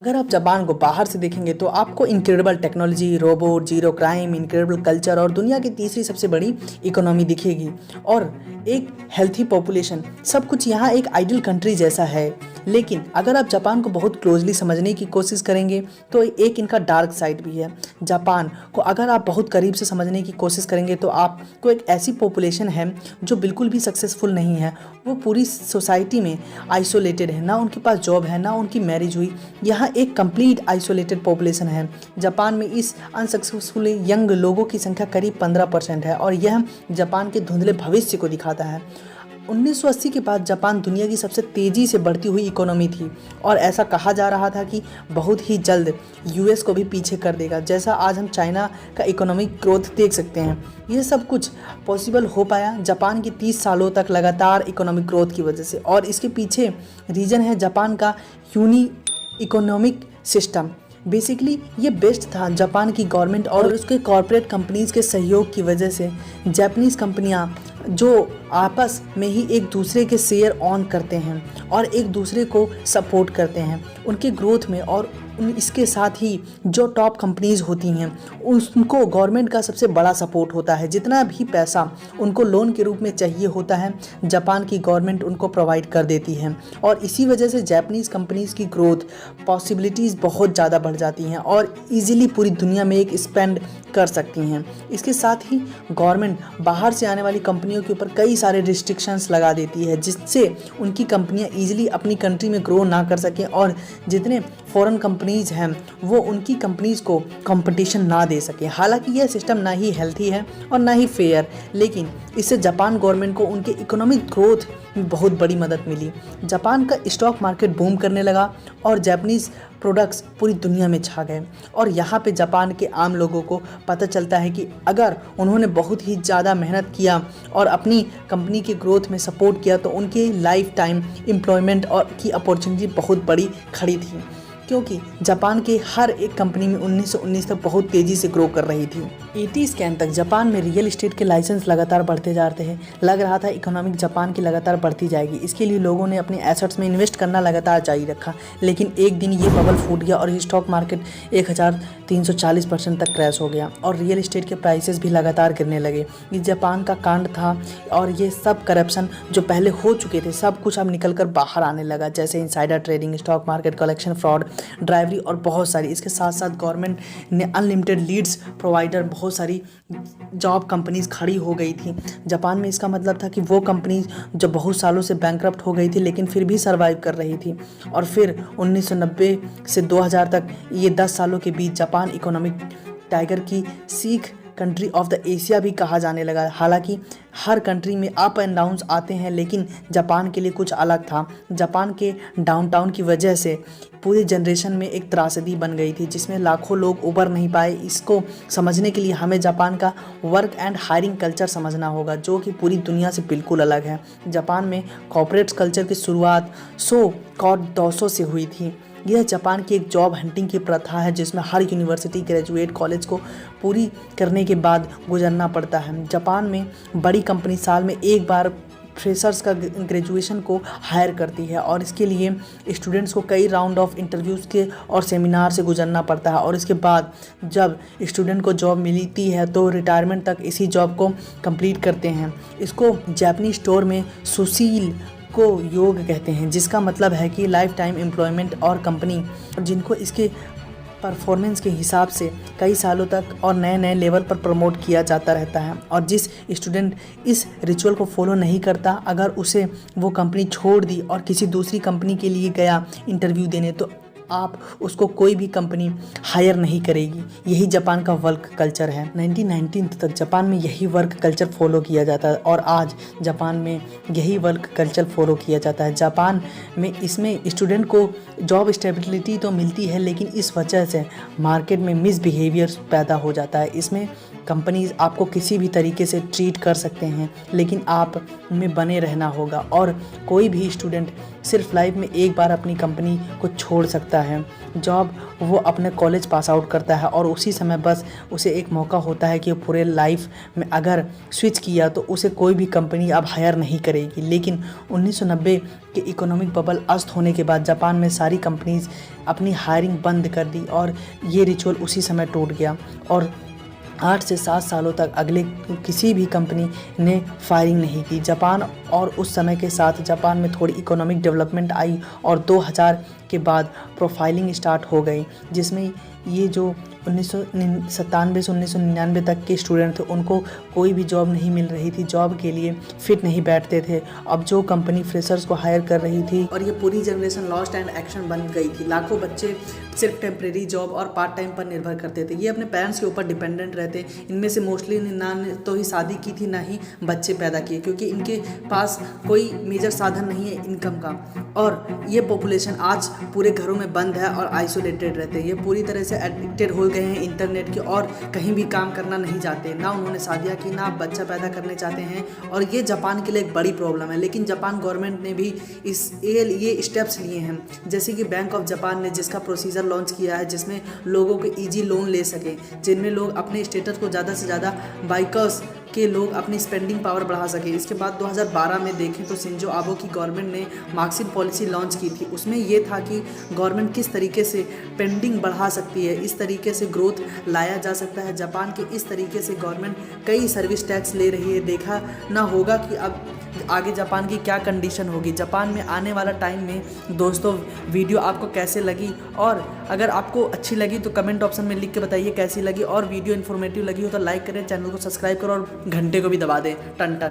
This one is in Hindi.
अगर आप जापान को बाहर से देखेंगे तो आपको incredible technology, robot, zero crime, incredible culture और दुनिया की तीसरी सबसे बड़ी इकोनॉमी दिखेगी और एक हेल्थी पॉपुलेशन। सब कुछ यहाँ एक आइडियल कंट्री जैसा है। लेकिन अगर आप जापान को बहुत क्लोजली समझने की कोशिश करेंगे तो एक इनका डार्क साइड भी है। जापान को अगर आप बहुत करीब से समझने की कोशिश करेंगे तो आपको एक ऐसी पॉपुलेशन है जो बिल्कुल भी सक्सेसफुल नहीं है। वो पूरी सोसाइटी में आइसोलेटेड है, ना उनके पास जॉब है, ना उनकी मैरिज हुई। यहाँ एक कंप्लीट आइसोलेटेड पॉपुलेशन है। जापान में इस अनसक्सेसफुल यंग लोगों की संख्या करीब 15% है और यह जापान के धुंधले भविष्य को दिखाता है। 1980 के बाद जापान दुनिया की सबसे तेज़ी से बढ़ती हुई इकोनॉमी थी और ऐसा कहा जा रहा था कि बहुत ही जल्द यूएस को भी पीछे कर देगा, जैसा आज हम चाइना का इकोनॉमिक ग्रोथ देख सकते हैं। यह सब कुछ पॉसिबल हो पाया जापान की 30 सालों तक लगातार इकोनॉमिक ग्रोथ की वजह से, और इसके पीछे रीज़न है जापान का यूनी इकोनॉमिक सिस्टम। बेसिकली ये बेस्ट था जापान की गवर्नमेंट और उसके कॉरपोरेट कंपनीज़ के सहयोग की वजह से। जापानीज़ कंपनियां जो आपस में ही एक दूसरे के शेयर ऑन करते हैं और एक दूसरे को सपोर्ट करते हैं उनके ग्रोथ में, और इसके साथ ही जो टॉप कंपनीज़ होती हैं उनको गवर्नमेंट का सबसे बड़ा सपोर्ट होता है। जितना भी पैसा उनको लोन के रूप में चाहिए होता है जापान की गवर्नमेंट उनको प्रोवाइड कर देती है, और इसी वजह से जापानीज़ कंपनीज़ की ग्रोथ पॉसिबिलिटीज़ बहुत ज़्यादा बढ़ जाती हैं और इजीली पूरी दुनिया में एक स्पेंड कर सकती हैं। इसके साथ ही गवर्नमेंट बाहर से आने वाली कंपनियों के ऊपर कई सारे रिस्ट्रिक्शंस लगा देती है जिससे उनकी कंपनियां इजीली अपनी कंट्री में ग्रो ना कर सकें, और जितने फॉरेन कंपनीज़ हैं वो उनकी कंपनीज़ को कंपटीशन ना दे सकें। हालांकि यह सिस्टम ना ही हेल्थी है और ना ही फेयर, लेकिन इससे जापान गवर्नमेंट को उनके इकोनॉमिक ग्रोथ में बहुत बड़ी मदद मिली। जापान का स्टॉक मार्केट बूम करने लगा और जापानीज़ प्रोडक्ट्स पूरी दुनिया में छा गए, और यहाँ पे जापान के आम लोगों को पता चलता है कि अगर उन्होंने बहुत ही ज़्यादा मेहनत किया और अपनी कंपनी की ग्रोथ में सपोर्ट किया तो उनकी लाइफ टाइम एम्प्लॉयमेंट और की अपॉर्चुनिटी बहुत बड़ी खड़ी थी, क्योंकि जापान के हर एक कंपनी में 1919 तक बहुत तेज़ी से ग्रो कर रही थी। 80s के अंत तक जापान में रियल एस्टेट के लाइसेंस लगातार बढ़ते जा रहे हैं। लग रहा था इकोनॉमिक जापान की लगातार बढ़ती जाएगी, इसके लिए लोगों ने अपने एसेट्स में इन्वेस्ट करना लगातार जारी रखा। लेकिन एक दिन ये बबल फूट गया और स्टॉक मार्केट 1340% तक क्रैश हो गया और रियल एस्टेट के प्राइसेस भी लगातार गिरने लगे। ये जापान का कांड था और ये सब करप्शन जो पहले हो चुके थे सब कुछ अब निकल कर बाहर आने लगा, जैसे insider trading, stock market collection fraud, ड्राइवरी और बहुत सारी। इसके साथ साथ गवर्नमेंट ने अनलिमिटेड लीड्स प्रोवाइडर बहुत सारी जॉब कंपनीज खड़ी हो गई थी जापान में। इसका मतलब था कि वो कंपनीज जो बहुत सालों से बैंकरप्ट हो गई थी लेकिन फिर भी सर्वाइव कर रही थी, और फिर 1990 से 2000 तक ये 10 सालों के बीच जापान इकोनॉमिक टाइगर की सीख कंट्री ऑफ द एशिया भी कहा जाने लगा। हालांकि हर कंट्री में अप एंड डाउन्स आते हैं, लेकिन जापान के लिए कुछ अलग था। जापान के डाउनटाउन की वजह से पूरी जनरेशन में एक त्रासदी बन गई थी जिसमें लाखों लोग उबर नहीं पाए। इसको समझने के लिए हमें जापान का वर्क एंड हायरिंग कल्चर समझना होगा जो कि पूरी दुनिया से बिल्कुल अलग है। जापान में कॉर्पोरेट कल्चर की शुरुआत 200 से हुई थी। यह जापान की एक जॉब हंटिंग की प्रथा है जिसमें हर यूनिवर्सिटी ग्रेजुएट कॉलेज को पूरी करने के बाद गुजरना पड़ता है। जापान में बड़ी कंपनी साल में एक बार फ्रेशर्स का ग्रेजुएशन को हायर करती है और इसके लिए स्टूडेंट्स को कई राउंड ऑफ इंटरव्यूज़ के और सेमिनार से गुजरना पड़ता है, और इसके बाद जब स्टूडेंट को जॉब मिलती है तो रिटायरमेंट तक इसी जॉब को कंप्लीट करते हैं। इसको जापानी स्टोर में सुशील को योग कहते हैं, जिसका मतलब है कि लाइफ टाइम एम्प्लॉयमेंट, और कंपनी जिनको इसके परफॉर्मेंस के हिसाब से कई सालों तक और नए नए लेवल पर प्रमोट किया जाता रहता है। और जिस स्टूडेंट इस रिचुअल को फॉलो नहीं करता, अगर उसे वो कंपनी छोड़ दी और किसी दूसरी कंपनी के लिए गया इंटरव्यू देने, तो आप उसको कोई भी कंपनी हायर नहीं करेगी। यही जापान का वर्क कल्चर है। 1919 तक जापान में यही वर्क कल्चर फॉलो किया जाता है और आज जापान में यही वर्क कल्चर फॉलो किया जाता है। जापान में इसमें स्टूडेंट को जॉब स्टेबिलिटी तो मिलती है, लेकिन इस वजह से मार्केट में मिसबिहेवियर पैदा हो जाता है। इसमें कंपनीज आपको किसी भी तरीके से ट्रीट कर सकते हैं, लेकिन आप उनमें बने रहना होगा। और कोई भी स्टूडेंट सिर्फ लाइफ में एक बार अपनी कंपनी को छोड़ सकता है। जॉब वो अपने कॉलेज पास आउट करता है और उसी समय बस उसे एक मौका होता है कि पूरे लाइफ में अगर स्विच किया तो उसे कोई भी कंपनी अब हायर नहीं करेगी। लेकिन 1990 के इकोनॉमिक बबल अस्त होने के बाद जापान में सारी कंपनीज अपनी हायरिंग बंद कर दी और ये रिचुअल उसी समय टूट गया और 8 से 7 सालों तक अगले किसी भी कंपनी ने फायरिंग नहीं की जापान। और उस समय के साथ जापान में थोड़ी इकोनॉमिक डेवलपमेंट आई और 2000 के बाद प्रोफाइलिंग स्टार्ट हो गई, जिसमें ये जो 1997 से 1999 तक के स्टूडेंट थे उनको कोई भी जॉब नहीं मिल रही थी, जॉब के लिए फिट नहीं बैठते थे। अब जो कंपनी फ्रेशर्स को हायर कर रही थी और ये पूरी जनरेशन लॉस्ट एंड एक्शन बन गई थी। लाखों बच्चे सिर्फ टेम्प्रेरी जॉब और पार्ट टाइम पर निर्भर करते थे। ये अपने पेरेंट्स के ऊपर डिपेंडेंट रहते। इनमें से मोस्टली ना तो ही शादी की थी, ना ही बच्चे पैदा किए, क्योंकि इनके पास कोई मेजर साधन नहीं है इनकम का। और ये पॉपुलेशन आज पूरे घरों में बंद है और आइसोलेटेड रहते हैं। ये पूरी तरह से एडिक्टेड हो गए हैं इंटरनेट के और कहीं भी काम करना नहीं चाहते। ना उन्होंने शादियाँ की, ना बच्चा पैदा करने चाहते हैं। और ये जापान के लिए एक बड़ी प्रॉब्लम है। लेकिन जापान गवर्नमेंट ने भी ये स्टेप्स लिए हैं, जैसे कि बैंक ऑफ जापान ने जिसका प्रोसीजर लॉन्च किया है, जिसमें लोगों को ईजी लोन ले सके, जिनमें लोग अपने स्टेटस को ज़्यादा से ज़्यादा बाइकर्स के लोग अपनी स्पेंडिंग पावर बढ़ा सके। इसके बाद 2012 में देखें तो शिंजो आबे की गवर्नमेंट ने मार्क्सिस्ट पॉलिसी लॉन्च की थी। उसमें ये था कि गवर्नमेंट किस तरीके से पेंडिंग बढ़ा सकती है, इस तरीके से ग्रोथ लाया जा सकता है। जापान के इस तरीके से गवर्नमेंट कई सर्विस टैक्स ले रही है। देखा ना होगा कि अब आगे जापान की क्या कंडीशन होगी। जापान में आने वाला टाइम में दोस्तों वीडियो आपको कैसे लगी, और अगर आपको अच्छी लगी तो कमेंट ऑप्शन में लिख के बताइए कैसी लगी, और वीडियो इन्फॉर्मेटिव लगी हो तो लाइक करें, चैनल को सब्सक्राइब करो और घंटे को भी दबा दें टन टन।